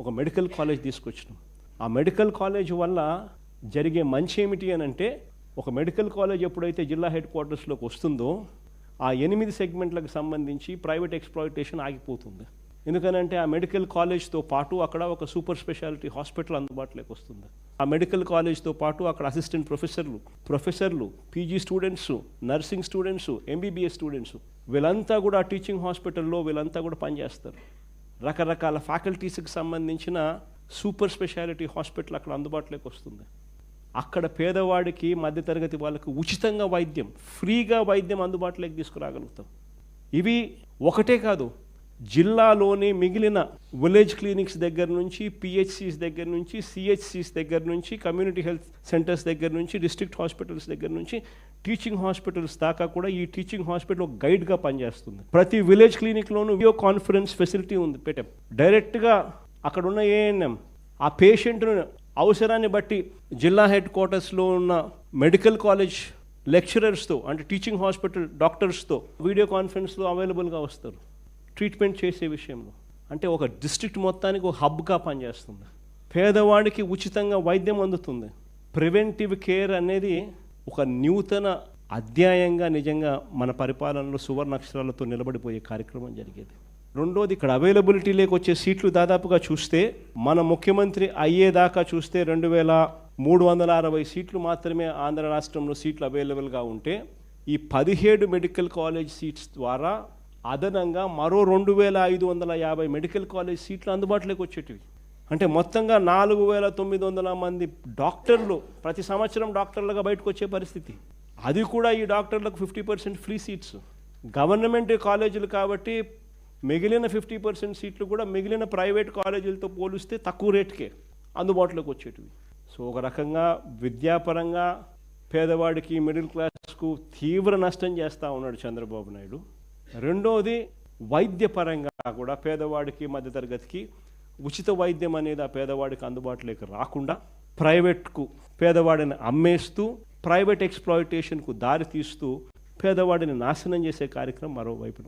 ఒక medical college తీసుకొచ్చినాం. ఆ మెడికల్ కాలేజ్ వల్ల జరిగే మంచి ఏమిటి అని అంటే, ఒక మెడికల్ కాలేజ్ ఎప్పుడైతే జిల్లా హెడ్ క్వార్టర్స్లోకి వస్తుందో ఆ 8 సెగ్మెంట్లకు సంబంధించి ప్రైవేట్ ఎక్స్‌ప్లాయిటేషన్ ఆగిపోతుంది. ఎందుకనంటే ఆ మెడికల్ కాలేజ్తో పాటు అక్కడ ఒక సూపర్ స్పెషాలిటీ హాస్పిటల్ అందుబాటులోకి వస్తుంది. ఆ మెడికల్ కాలేజ్తో పాటు అక్కడ అసిస్టెంట్ ప్రొఫెసర్లు, PG students, nursing students, MBBS students వీళ్ళంతా కూడా టీచింగ్ హాస్పిటల్లో వీళ్ళంతా కూడా పనిచేస్తారు. రకరకాల ఫ్యాకల్టీస్కి సంబంధించిన సూపర్ స్పెషాలిటీ హాస్పిటల్ అక్కడ అందుబాటులోకి వస్తుంది. అక్కడ పేదవాడికి, మధ్యతరగతి వాళ్ళకు ఉచితంగా వైద్యం, ఫ్రీగా వైద్యం అందుబాటులోకి తీసుకురాగలుగుతాం. ఇవి ఒకటే కాదు, జిల్లాలోని మిగిలిన విలేజ్ క్లినిక్స్ దగ్గర నుంచి, పిహెచ్సిస్ దగ్గర నుంచి, సిహెచ్సిస్ దగ్గర నుంచి, కమ్యూనిటీ హెల్త్ సెంటర్స్ దగ్గర నుంచి, డిస్ట్రిక్ట్ హాస్పిటల్స్ దగ్గర నుంచి, టీచింగ్ హాస్పిటల్స్ దాకా కూడా ఈ టీచింగ్ హాస్పిటల్ ఒక గైడ్గా పనిచేస్తుంది. ప్రతి విలేజ్ క్లినిక్లోనూ వీడియో కాన్ఫరెన్స్ ఫెసిలిటీ ఉంది పెట్టాం. డైరెక్ట్గా అక్కడ ఉన్న ఏఎన్ఎం ఆ పేషెంట్ను అవసరాన్ని బట్టి జిల్లా హెడ్ క్వార్టర్స్లో ఉన్న మెడికల్ కాలేజ్ లెక్చరర్స్తో, అంటే టీచింగ్ హాస్పిటల్ డాక్టర్స్తో వీడియో కాన్ఫరెన్స్లో అవైలబుల్గా వస్తారు ట్రీట్మెంట్ చేసే విషయంలో. అంటే ఒక డిస్ట్రిక్ట్ మొత్తానికి ఒక హబ్గా పనిచేస్తుంది. పేదవాడికి ఉచితంగా వైద్యం అందుతుంది. ప్రివెంటివ్ కేర్ అనేది ఒక నూతన అధ్యాయంగా నిజంగా మన పరిపాలనలో సువర్ణ అక్షరాలతో నిలబడిపోయే కార్యక్రమం జరిగేది. రెండోది, ఇక్కడ అవైలబిలిటీలోకి వచ్చే సీట్లు దాదాపుగా చూస్తే మన ముఖ్యమంత్రి అయ్యేదాకా చూస్తే 2360 సీట్లు మాత్రమే ఆంధ్ర రాష్ట్రంలో సీట్లు అవైలబుల్గా ఉంటే, ఈ 17 మెడికల్ కాలేజ్ సీట్స్ ద్వారా అదనంగా మరో 2550 మెడికల్ కాలేజ్ సీట్లు అందుబాటులోకి వచ్చేటివి. అంటే మొత్తంగా 4900 మంది డాక్టర్లు ప్రతి సంవత్సరం డాక్టర్లుగా బయటకు వచ్చే పరిస్థితి. అది కూడా ఈ డాక్టర్లకు 50% ఫ్రీ సీట్స్. గవర్నమెంట్ కాలేజీలు కాబట్టి మిగిలిన 50% సీట్లు కూడా మిగిలిన ప్రైవేట్ కాలేజీలతో పోలిస్తే తక్కువ రేటుకే అందుబాటులోకి వచ్చేటివి. సో ఒక రకంగా విద్యాపరంగా పేదవాడికి, మిడిల్ క్లాస్కు తీవ్ర నష్టం చేస్తూ ఉన్నాడు చంద్రబాబు నాయుడు. రెండోది, వైద్యపరంగా కూడా పేదవాడికి, మధ్యతరగతికి ఉచిత వైద్యం అనేది ఆ పేదవాడికి అందుబాటులోకి రాకుండా ప్రైవేట్కు పేదవాడిని అమ్మేస్తూ, ప్రైవేట్ ఎక్స్‌ప్లాయిటేషన్కు దారి తీస్తూ పేదవాడిని నాశనం చేసే కార్యక్రమం మరోవైపున.